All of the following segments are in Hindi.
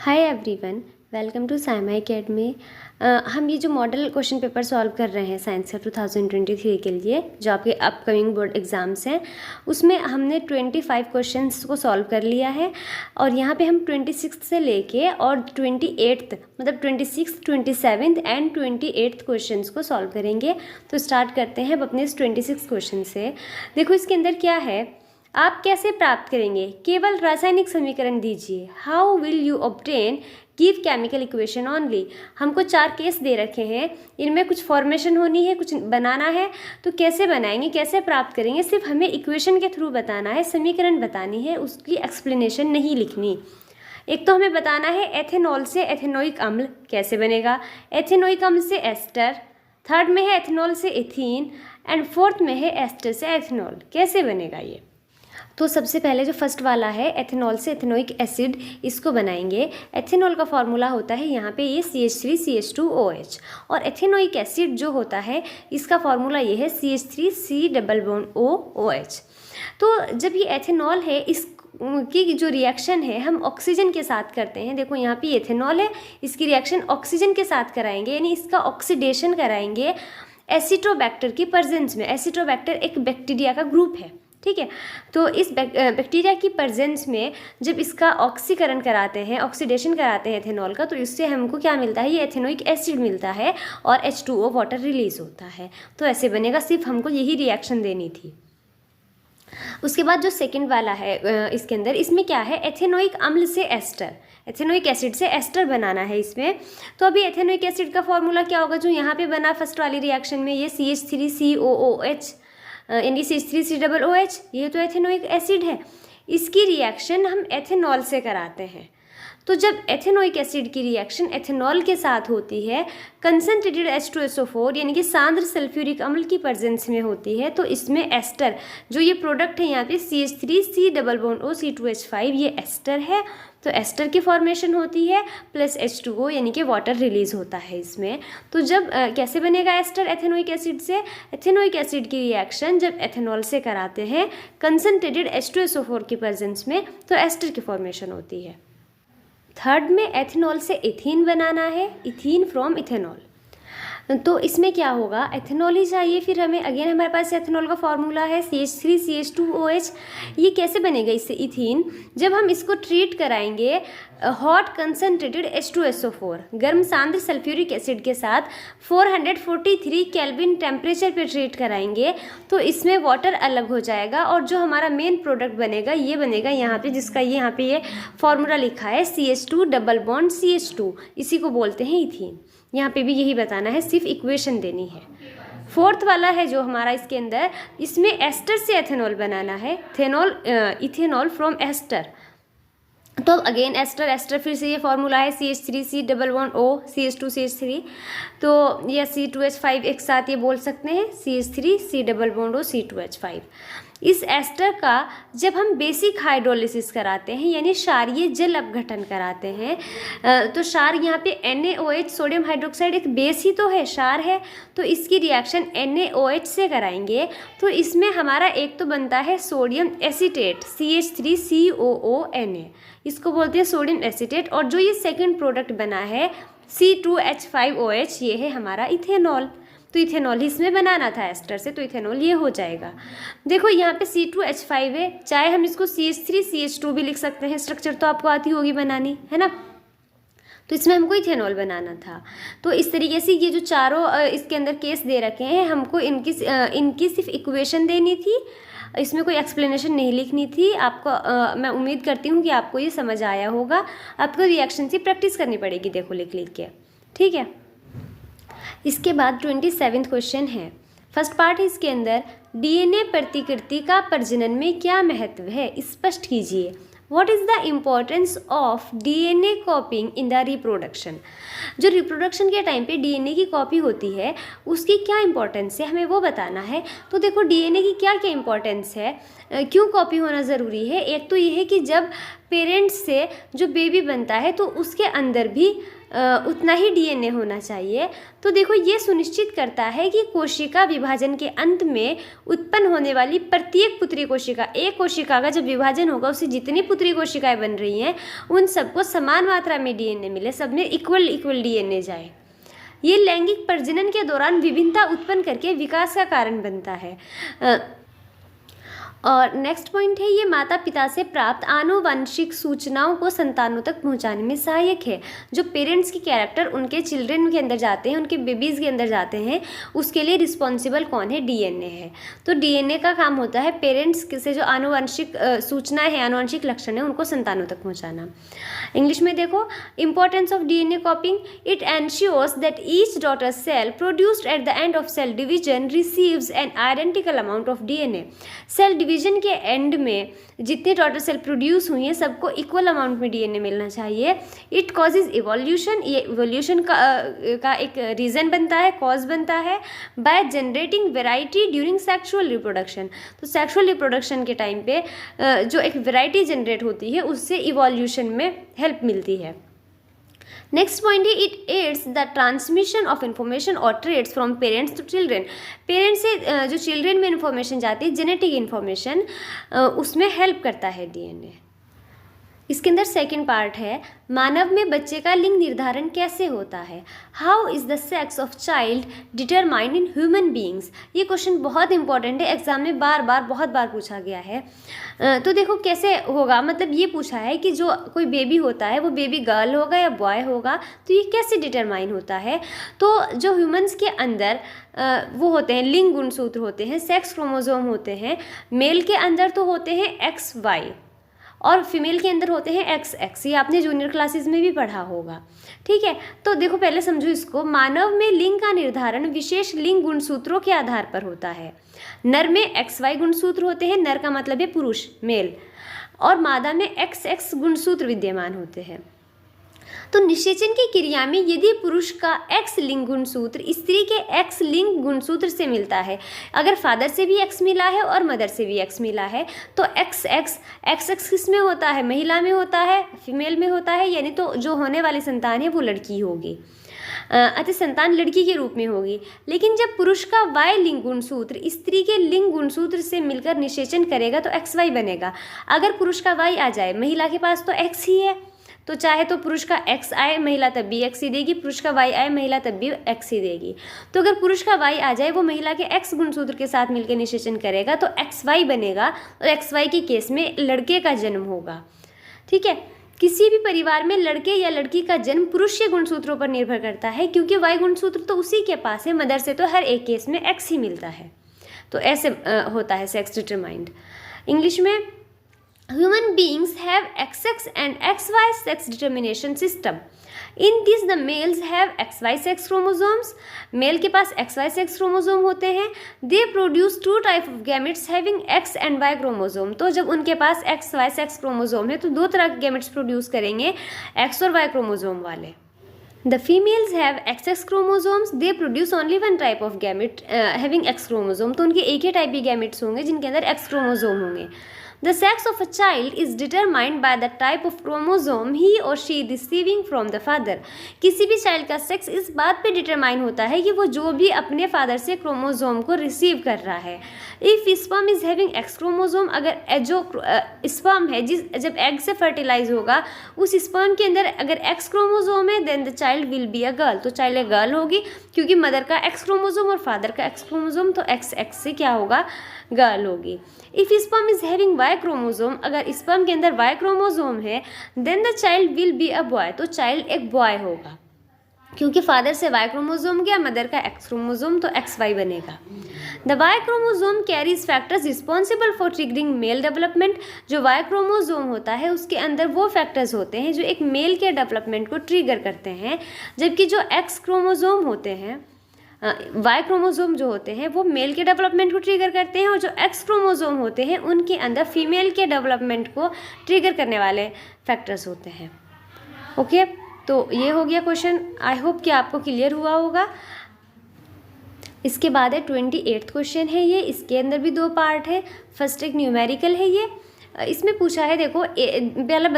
Hi everyone, welcome to Saima academy. हम ये जो मॉडल क्वेश्चन पेपर सॉल्व कर रहे हैं साइंस का 2023 के लिए, जो आपके अपकमिंग बोर्ड एग्ज़ाम्स हैं, उसमें हमने 25 क्वेश्चंस को सॉल्व कर लिया है। और यहाँ पे हम 26 से लेके और 28 मतलब 26, 27 एंड 28 क्वेश्चंस को सॉल्व करेंगे। तो स्टार्ट करते हैं अब अपने इस 26 क्वेश्चन से। देखो इसके अंदर क्या है, आप कैसे प्राप्त करेंगे, केवल रासायनिक समीकरण दीजिए। How will you obtain give chemical equation only. हमको 4 केस दे रखे हैं, इनमें कुछ फॉर्मेशन होनी है, कुछ बनाना है। तो कैसे बनाएंगे, कैसे प्राप्त करेंगे, सिर्फ हमें इक्वेशन के थ्रू बताना है, समीकरण बतानी है, उसकी एक्सप्लेनेशन नहीं लिखनी। एक तो हमें बताना है एथेनॉल से एथेनोइक अम्ल कैसे बनेगा, एथेनोइक अम्ल से एस्टर, थर्ड में है एथेनॉल से एथीन एंड फोर्थ में है एस्टर से एथेनॉल, कैसे बनेगा ये। तो सबसे पहले जो फर्स्ट वाला है एथेनॉल से एथेनोइक एसिड, इसको बनाएंगे। एथेनॉल का फॉर्मूला होता है यहाँ पे ये CH3CH2OH, और एथेनोइक एसिड जो होता है इसका फॉर्मूला ये है CH3C+OH। तो जब ये एथेनॉल है, इस की जो रिएक्शन है हम ऑक्सीजन के साथ करते हैं। देखो यहाँ पे एथेनॉल है, इसकी रिएक्शन ऑक्सीजन के साथ कराएंगे, यानी इसका ऑक्सीडेशन कराएंगे एसिटोबैक्टर की प्रेजेंस में। एसिटोबैक्टर एक बैक्टीरिया का ग्रुप है, ठीक है। तो इस बैक्टीरिया की प्रेजेंस में जब इसका ऑक्सीकरण कराते हैं, ऑक्सीडेशन कराते हैं एथेनॉल का, तो इससे हमको क्या मिलता है, ये एथेनोइक एसिड मिलता है और H2O वाटर रिलीज होता है। तो ऐसे बनेगा, सिर्फ हमको यही रिएक्शन देनी थी। उसके बाद जो सेकंड वाला है इसके अंदर, इसमें क्या है, एथेनोइक अम्ल से एस्टर, एथेनोइक एसिड से एस्टर बनाना है इसमें। तो अभी एथेनोइक एसिड का फॉर्मूला क्या होगा, जो यहाँ पे बना फर्स्ट वाली रिएक्शन में, ये CH3COOH यानी CH3COOH, ये तो एथेनोइक एसिड है। इसकी रिएक्शन हम एथेनॉल से कराते हैं। तो जब एथेनोइक एसिड की रिएक्शन एथेनॉल के साथ होती है, कंसनट्रेटेड H2SO4 यानी कि सांद्र सल्फ्यूरिक अम्ल की प्रेजेंस में होती है, तो इसमें एस्टर जो ये प्रोडक्ट है यहाँ पे CH3C+OC2H5, ये एस्टर है। तो एस्टर की फॉर्मेशन होती है प्लस H2O यानी कि वाटर रिलीज होता है इसमें। तो जब कैसे बनेगा एस्टर एथेनोइक एसिड से, एथेनोइक एसिड की रिएक्शन जब एथेनॉल से कराते हैं कंसनट्रेटेड H2SO4 की प्रेजेंस में, तो एस्टर की फॉर्मेशन होती है। थर्ड में एथेनॉल से इथीन बनाना है, इथीन फ्रॉम इथेनॉल। तो इसमें क्या होगा, एथेनॉल ही चाहिए, फिर हमें अगेन हमारे पास एथेनॉल का फॉर्मूला है CH3CH2OH। ये कैसे बनेगा इससे इथीन, जब हम इसको ट्रीट कराएंगे हॉट कंसनट्रेटेड H2SO4 गर्म सांद्र सल्फ्यूरिक एसिड के साथ 443 केल्विन टेम्परेचर पे ट्रीट कराएंगे, तो इसमें वाटर अलग हो जाएगा और जो हमारा मेन प्रोडक्ट बनेगा ये बनेगा यहाँ पे, जिसका ये यहाँ पे ये फॉर्मूला लिखा है CH2 डबल बॉन्ड CH2, इसी को बोलते हैं इथीन। यहाँ पे भी यही बताना है, सिर्फ इक्वेशन देनी है। फोर्थ वाला है जो हमारा इसके अंदर, इसमें एस्टर से एथेनॉल बनाना है, इथेनॉल फ्रॉम एस्टर। तो अगेन एस्टर एस्टर फिर से ये फॉर्मूला है CH3C+O CH2CH3, तो या C2H5 एक साथ ये बोल सकते हैं CH3C+O C2H5। इस एस्टर का जब हम बेसिक हाइड्रोलिसिस कराते हैं यानी क्षारीय जल अपघटन कराते हैं, तो क्षार यहाँ पे NaOH सोडियम हाइड्रोक्साइड एक बेस ही तो है, क्षार है, तो इसकी रिएक्शन NaOH से कराएंगे। तो इसमें हमारा एक तो बनता है सोडियम एसीटेट CH3COONA, इसको बोलते हैं सोडियम एसीटेट। और जो ये सेकंड प्रोडक्ट बना है C2H5OH, ये है हमारा इथेनॉल। तो इथेनॉल ही इसमें बनाना था एस्टर से, तो इथेनॉल ये हो जाएगा। देखो यहाँ पे C2H5 है, चाहे हम इसको CH3CH2 भी लिख सकते हैं, स्ट्रक्चर तो आपको आती होगी बनानी, है ना। तो इसमें हमको इथेनॉल बनाना था। तो इस तरीके से ये जो चारों इसके अंदर केस दे रखे हैं, हमको इनकी सिर्फ इक्वेशन देनी थी, इसमें कोई एक्सप्लेनेशन नहीं लिखनी थी आपको। मैं उम्मीद करती हूँ कि आपको ये समझ आया होगा। आपको रिएक्शन से प्रैक्टिस करनी पड़ेगी, देखो लिख लिख के, ठीक है। इसके बाद 27वां क्वेश्चन है, फर्स्ट पार्ट है इसके अंदर, DNA प्रतिकृति का प्रजनन में क्या महत्व है, स्पष्ट कीजिए। What is the importance of DNA copying in the reproduction? जो रिप्रोडक्शन के टाइम पे DNA की कॉपी होती है उसकी क्या इंपॉर्टेंस है, हमें वो बताना है। तो देखो DNA की क्या क्या इंपॉर्टेंस है, क्यों कॉपी होना ज़रूरी है। एक तो ये है कि जब पेरेंट्स से जो बेबी बनता है तो उसके अंदर भी उतना ही डीएनए होना चाहिए। तो देखो ये सुनिश्चित करता है कि कोशिका विभाजन के अंत में उत्पन्न होने वाली प्रत्येक पुत्री कोशिका, एक कोशिका का जब विभाजन होगा उससे जितनी पुत्री कोशिकाएं बन रही हैं उन सबको समान मात्रा में डीएनए मिले, सब में इक्वल डीएनए जाए। ये लैंगिक प्रजनन के दौरान विभिन्नता उत्पन्न करके विकास का कारण बनता है। और नेक्स्ट पॉइंट है, ये माता पिता से प्राप्त आनुवंशिक सूचनाओं को संतानों तक पहुंचाने में सहायक है। जो पेरेंट्स की कैरेक्टर उनके चिल्ड्रन के अंदर जाते हैं, उनके बेबीज़ के अंदर जाते हैं, उसके लिए रिस्पॉन्सिबल कौन है? डीएनए है। तो डीएनए का काम होता है पेरेंट्स से जो आनुवंशिक सूचनाएं हैं, आनुवंशिक लक्षण है, उनको संतानों तक पहुँचाना। इंग्लिश में देखो, importance of DNA copying, it ensures that each daughter cell produced at the end of cell division receives an identical amount of DNA. Cell division के एंड में जितने डॉटर सेल प्रोड्यूस हुई हैं सबको इक्वल अमाउंट में डीएनए मिलना चाहिए। इट कॉजेज इवोल्यूशन, ये इवोल्यूशन का एक रीज़न बनता है, कॉज बनता है। By generating variety during sexual reproduction, तो सेक्सुअल रिप्रोडक्शन के टाइम पे जो एक वेराइटी जनरेट होती है उससे इवोल्यूशन में हेल्प मिलती है। नेक्स्ट पॉइंट है, it aids the transmission of information और traits from parents to children. Parents से जो चिल्ड्रेन में इंफॉर्मेशन जाती है, जेनेटिक इंफॉर्मेशन, उसमें हेल्प करता है डीएनए। इसके अंदर सेकंड पार्ट है, मानव में बच्चे का लिंग निर्धारण कैसे होता है? How is the sex of child determined in human beings. ये क्वेश्चन बहुत इंपॉर्टेंट है, एग्जाम में बहुत बार पूछा गया है। तो देखो कैसे होगा, मतलब ये पूछा है कि जो कोई बेबी होता है वो बेबी गर्ल होगा या बॉय होगा, तो ये कैसे डिटरमाइन होता है? तो जो ह्यूमंस के अंदर वो होते हैं, लिंग गुणसूत्र होते हैं, सेक्स क्रोमोसोम होते हैं। मेल के अंदर तो होते हैं XY और फीमेल के अंदर होते हैं XX। ये आपने जूनियर क्लासेस में भी पढ़ा होगा, ठीक है। तो देखो पहले समझो इसको, मानव में लिंग का निर्धारण विशेष लिंग गुणसूत्रों के आधार पर होता है। नर में XY गुणसूत्र होते हैं, नर का मतलब है पुरुष, मेल, और मादा में XX गुणसूत्र विद्यमान होते हैं। तो निषेचन की क्रिया में यदि पुरुष का X लिंग गुणसूत्र स्त्री के X लिंग गुणसूत्र से मिलता है, अगर फादर से भी X मिला है और मदर से भी X मिला है, तो XX किस में होता है? महिला में होता है, फीमेल में होता है, यानी तो जो होने वाली संतान है वो लड़की होगी, अतः संतान लड़की के रूप में होगी। लेकिन जब पुरुष का Y लिंग गुणसूत्र स्त्री के लिंग गुणसूत्र से मिलकर निषेचन करेगा तो XY बनेगा। अगर पुरुष का Y आ जाए, महिला के पास तो X ही है, तो चाहे तो पुरुष का X आए महिला तब भी X ही देगी, पुरुष का Y आए महिला तब भी X ही देगी। तो अगर पुरुष का Y आ जाए, वो महिला के X गुणसूत्र के साथ मिलकर निषेचन करेगा तो XY बनेगा, और XY के केस में लड़के का जन्म होगा, ठीक है। किसी भी परिवार में लड़के या लड़की का जन्म पुरुष के गुणसूत्रों पर निर्भर करता है, क्योंकि Y गुणसूत्र तो उसी के पास है, मदर से तो हर एक केस में X ही मिलता है। तो ऐसे होता है सेक्स डिटरमाइंड। इंग्लिश में, human beings have XX and XY sex determination system. In this the males have XY sex chromosomes. Male के पास XY sex chromosome होते हैं. They produce two type of gametes having X and Y chromosome. तो जब उनके पास XY sex chromosome है तो दो तरह के gametes प्रोड्यूस करेंगे, X और Y chromosome वाले. The females have XX chromosomes. They produce only one type of gamete having X chromosome. तो उनके एक ही टाइप के gametes होंगे जिनके अंदर X chromosome होंगे. The sex of a child is determined by the type of chromosome he or she receiving from the father. किसी भी चाइल्ड का सेक्स इस बात पे डिटरमाइन होता है कि वो जो भी अपने फादर से क्रोमोसोम को रिसीव कर रहा है. If sperm is having x chromosome, अगर जो स्पर्म है जब एग से फर्टिलाइज होगा उस स्पर्म के अंदर अगर एक्स क्रोमोसोम है, then the child will be a girl. तो चाइल्ड एक गर्ल होगी, क्योंकि मदर का एक्स क्रोमोसोम और फादर का एक्स क्रोमोसोम, तो एक्स से क्या होगा, गर्ल होगी. If sperm is having Y chromosome, अगर स्पर्म के अंदर वाई क्रोमोसोम है, then the child will be a boy. तो चाइल्ड एक बॉय होगा, क्योंकि फादर से वाई क्रोमोसोम गया, मदर का एक्स क्रोमोसोम, तो एक्स वाई बनेगा. The Y chromosome carries factors responsible for triggering male development. जो वाई क्रोमोसोम होता है उसके अंदर वो फैक्टर्स होते हैं जो एक मेल के डेवलपमेंट को ट्रिगर करते हैं, जबकि जो एक्स क्रोमोसोम होते हैं, वाई क्रोमोसोम जो होते हैं वो मेल के डेवलपमेंट को ट्रिगर करते हैं, और जो एक्स क्रोमोसोम होते हैं उनके अंदर फीमेल के डेवलपमेंट को ट्रिगर करने वाले फैक्टर्स होते हैं. ओके, तो ये हो गया क्वेश्चन. आई होप कि आपको क्लियर हुआ होगा. इसके बाद है 28th क्वेश्चन है ये. इसके अंदर भी दो पार्ट है. फर्स्ट एक न्यूमेरिकल है ये, इसमें पूछा है, देखो पहला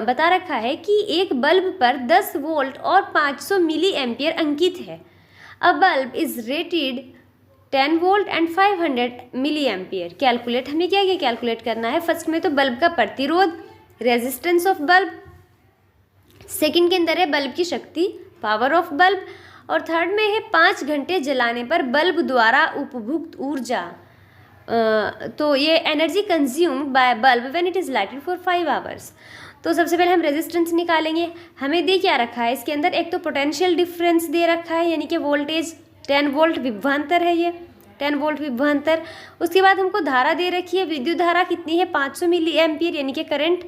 बता रखा है कि एक बल्ब पर 10 वोल्ट और 500 मिली एम्पियर अंकित है। A bulb is rated 10 volt and 500 milli ampere. Calculate, हमें क्या क्या कैलकुलेट करना है? फर्स्ट में तो बल्ब का प्रतिरोध, रेजिस्टेंस ऑफ बल्ब, सेकंड के अंदर है बल्ब की शक्ति, पावर ऑफ बल्ब, और थर्ड में है 5 घंटे जलाने पर बल्ब द्वारा उपभुक्त ऊर्जा। तो ये energy consumed by bulb when it is lighted for 5 hours. तो सबसे पहले हम रेजिस्टेंस निकालेंगे। हमें दे क्या रखा है इसके अंदर? एक तो पोटेंशियल डिफरेंस दे रखा है, यानी कि वोल्टेज 10 वोल्ट विभवांतर है, ये 10 वोल्ट विभवांतर। उसके बाद हमको धारा दे रखी है, विद्युत धारा कितनी है? 500 मिली एम्पियर यानी कि करंट,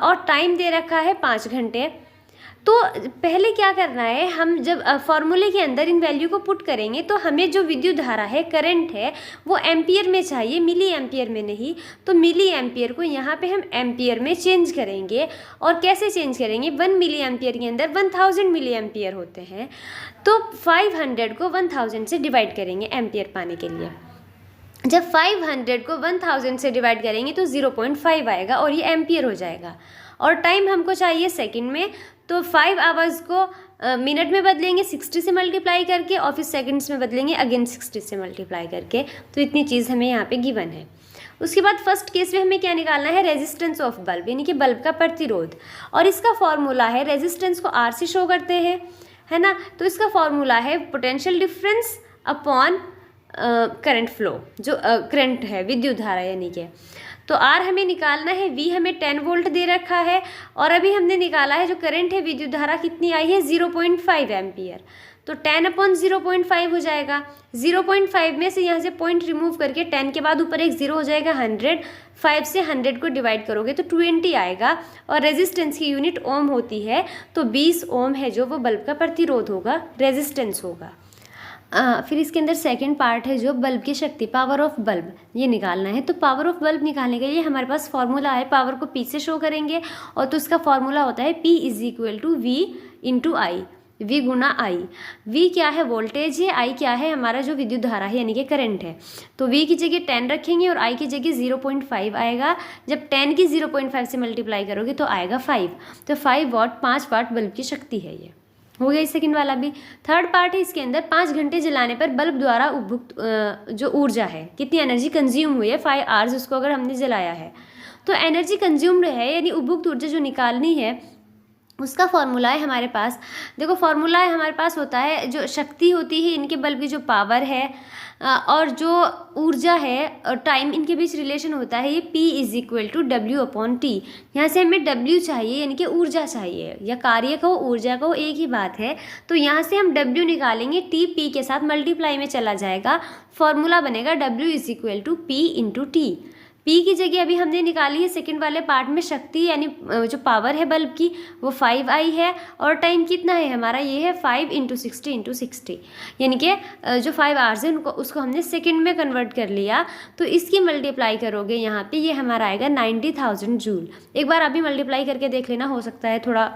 और टाइम दे रखा है 5 घंटे। तो पहले क्या करना है, हम जब फॉर्मूले के अंदर इन वैल्यू को पुट करेंगे तो हमें जो विद्युत धारा है, करंट है, वो एम्पियर में चाहिए, मिली एम्पियर में नहीं। तो मिली एम्पियर को यहाँ पे हम एम्पियर में चेंज करेंगे। और कैसे चेंज करेंगे? 1 मिली एम्पियर के अंदर 1000 मिली एम्पियर होते हैं, तो 500 को 1000 से डिवाइड करेंगे एम्पियर पाने के लिए। जब 500 को 1000 से डिवाइड करेंगे तो 0.5 आएगा और ये एम्पियर हो जाएगा। और टाइम हमको चाहिए सेकंड में, तो 5 आवर्स को मिनट में बदलेंगे 60 से मल्टीप्लाई करके, और फिर सेकंड्स में बदलेंगे अगेन 60 से मल्टीप्लाई करके। तो इतनी चीज़ हमें यहाँ पे गिवन है। उसके बाद फर्स्ट केस में हमें क्या निकालना है? रेजिस्टेंस ऑफ बल्ब, यानी कि बल्ब का प्रतिरोध। और इसका फॉर्मूला है, रेजिस्टेंस को R से शो करते हैं, है ना। तो इसका फॉर्मूला है potential difference upon current flow, जो करंट है, विद्युत धारा यानी कि। तो R हमें निकालना है, V हमें 10 वोल्ट दे रखा है, और अभी हमने निकाला है जो करंट है, विद्युत धारा कितनी आई है? 0.5 एम्पियर। तो 10/0.5 हो जाएगा। 0.5 में से यहाँ से पॉइंट रिमूव करके 10 के बाद ऊपर एक 0 हो जाएगा, 100। 5 से 100 को डिवाइड करोगे तो 20 आएगा, और रेजिस्टेंस की यूनिट ओम होती है, तो 20 ओम है जो वो बल्ब का प्रतिरोध होगा, रेजिस्टेंस होगा। फिर इसके अंदर सेकंड पार्ट है जो बल्ब की शक्ति, पावर ऑफ बल्ब, ये निकालना है। तो पावर ऑफ बल्ब निकालने के लिए हमारे पास फॉर्मूला है, पावर को P से शो करेंगे, और तो इसका फॉर्मूला होता है P = V × I, V Guna I। V क्या है? वोल्टेज है। I क्या है? हमारा जो विद्युत धारा है यानी कि करंट है। तो V की जगह 10 रखेंगे और I की जगह 0.5 आएगा। जब 10 की 0.5 से मल्टीप्लाई करोगे तो आएगा 5। तो 5 वाट, 5 वाट बल्ब की शक्ति है। ये हो गया सेकंड वाला भी। थर्ड पार्ट है इसके अंदर, 5 घंटे जलाने पर बल्ब द्वारा उपभुक्त जो ऊर्जा है, कितनी एनर्जी कंज्यूम हुई है, 5 आवर्स उसको अगर हमने जलाया है। तो एनर्जी कंज्यूम्ड है, यानी उपभुक्त ऊर्जा जो निकालनी है, उसका फॉर्मूला है हमारे पास। देखो फॉर्मूला है हमारे पास होता है, जो शक्ति होती है इनके बल्ब की, जो पावर है और जो ऊर्जा है और टाइम, इनके बीच रिलेशन होता है ये P = W/T। यहाँ से हमें W चाहिए, यानी कि ऊर्जा चाहिए, या कार्य को ऊर्जा को एक ही बात है। तो यहाँ से हम W निकालेंगे, T P के साथ मल्टीप्लाई में चला जाएगा, फॉर्मूला बनेगा W = P × T। P की जगह अभी हमने निकाली है सेकंड वाले पार्ट में शक्ति, यानी जो पावर है बल्ब की, वो 5I है, और टाइम कितना है हमारा? ये है 5 × 60 × 60, यानी कि जो 5 आवर्स है उनको, उसको हमने सेकंड में कन्वर्ट कर लिया। तो इसकी मल्टीप्लाई करोगे यहाँ पे, ये हमारा आएगा 90,000 जूल। एक बार अभी मल्टीप्लाई करके देख लेना, हो सकता है थोड़ा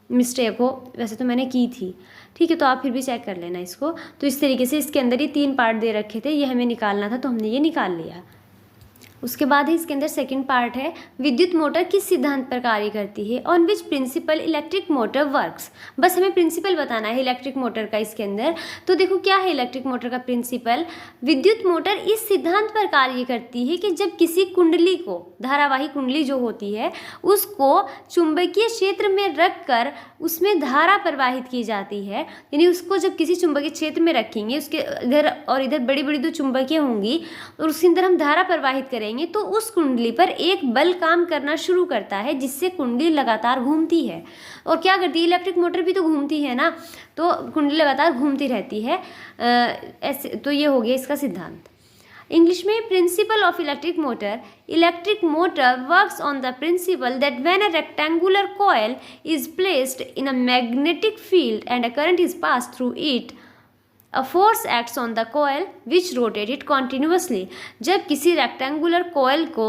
मिस्टेक हो, वैसे तो मैंने की थी, ठीक है। तो आप फिर भी चेक कर लेना इसको। तो इस तरीके से इसके अंदर ये 3 पार्ट दे रखे थे, ये हमें निकालना था, तो हमने ये निकाल लिया। उसके बाद ही इसके अंदर सेकंड पार्ट है, विद्युत मोटर किस सिद्धांत पर कार्य करती है? On which principle electric motor works. बस हमें प्रिंसिपल बताना है इलेक्ट्रिक मोटर का इसके अंदर। तो देखो क्या है इलेक्ट्रिक मोटर का प्रिंसिपल? विद्युत मोटर इस सिद्धांत पर कार्य करती है कि जब किसी कुंडली को, धारावाही कुंडली जो होती है, उसको चुंबकीय क्षेत्र में रखकर उसमें धारा प्रवाहित की जाती है, यानी उसको जब किसी चुंबकीय क्षेत्र में रखेंगे, उसके इधर और इधर बड़ी बड़ी 2 चुंबकीय होंगी, और उसके अंदर हम धारा प्रवाहित करेंगे, तो उस कुंडली पर एक बल काम करना शुरू करता है, जिससे कुंडली लगातार घूमती है। और क्या करती है? इलेक्ट्रिक मोटर भी तो घूमती है ना, तो कुंडली लगातार घूमती रहती है। ऐसे तो ये हो गया इसका सिद्धांत। इंग्लिश में principle of electric motor works on the principal that when a rectangular coil is placed in a magnetic field and a current is pass through it, A force acts on the coil which rotates it continuously। जब किसी रेक्टेंगुलर कॉइल को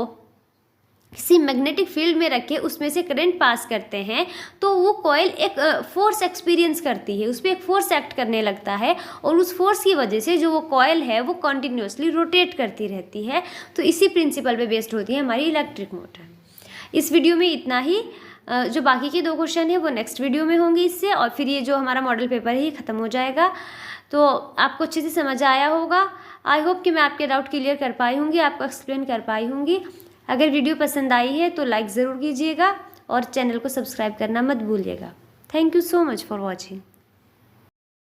किसी मैग्नेटिक फील्ड में रख के उसमें से करंट पास करते हैं तो वो कॉइल एक फोर्स एक्सपीरियंस करती है, उस पर एक फोर्स एक्ट करने लगता है और उस फोर्स की वजह से जो वो कॉइल है वो कॉन्टिन्यूसली रोटेट करती रहती है। तो इसी प्रिंसिपल पे बेस्ड होती है हमारी इलेक्ट्रिक मोटर। इस वीडियो में इतना ही। जो बाकी के 2 क्वेश्चन है वो नेक्स्ट वीडियो में होंगे इससे, और फिर ये जो हमारा मॉडल पेपर है ये ख़त्म हो जाएगा। तो आपको अच्छे से समझ आया होगा। आई होप कि मैं आपके डाउट क्लियर कर पाई होंगी, आपको एक्सप्लेन कर पाई होंगी। अगर वीडियो पसंद आई है तो लाइक ज़रूर कीजिएगा और चैनल को सब्सक्राइब करना मत भूलिएगा। Thank you so much for watching.